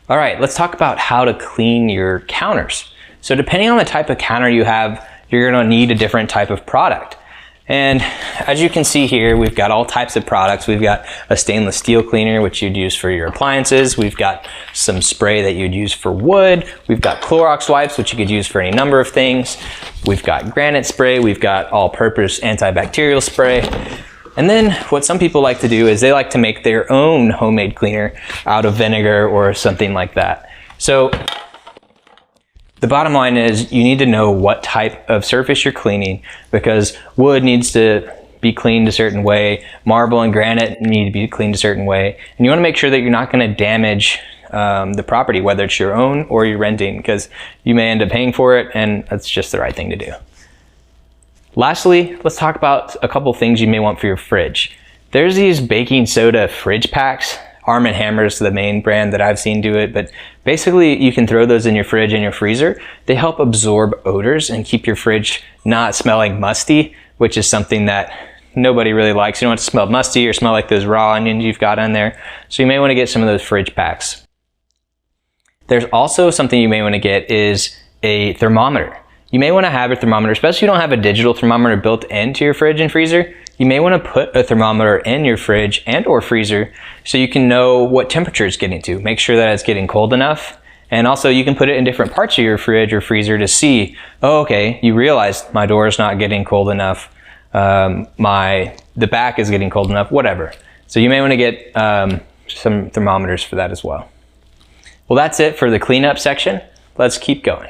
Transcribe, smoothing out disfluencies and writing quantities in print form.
All right, let's talk about how to clean your counters. So depending on the type of counter you have, you're gonna need a different type of product. And as you can see here, we've got all types of products. We've got a stainless steel cleaner, which you'd use for your appliances. We've got some spray that you'd use for wood. We've got Clorox wipes, which you could use for any number of things. We've got granite spray. We've got all-purpose antibacterial spray. And then what some people like to do is they like to make their own homemade cleaner out of vinegar or something like that. So the bottom line is you need to know what type of surface you're cleaning, because wood needs to be cleaned a certain way, marble and granite need to be cleaned a certain way, and you want to make sure that you're not going to damage the property, whether it's your own or you're renting, because you may end up paying for it and that's just the right thing to do. Lastly, let's talk about a couple things you may want for your fridge. There's these baking soda fridge packs. Arm & Hammer is the main brand that I've seen do it, but basically you can throw those in your fridge and your freezer. They help absorb odors and keep your fridge not smelling musty, which is something that nobody really likes. You don't want it to smell musty or smell like those raw onions you've got on there. So you may want to get some of those fridge packs. There's also something you may want to get is a thermometer. You may want to have a thermometer, especially if you don't have a digital thermometer built into your fridge and freezer. You may want to put a thermometer in your fridge and or freezer so you can know what temperature it's getting to. Make sure that it's getting cold enough. And also you can put it in different parts of your fridge or freezer to see, oh, okay, you realize my door is not getting cold enough. The back is getting cold enough, whatever. So you may want to get some thermometers for that as well. Well, that's it for the cleanup section. Let's keep going.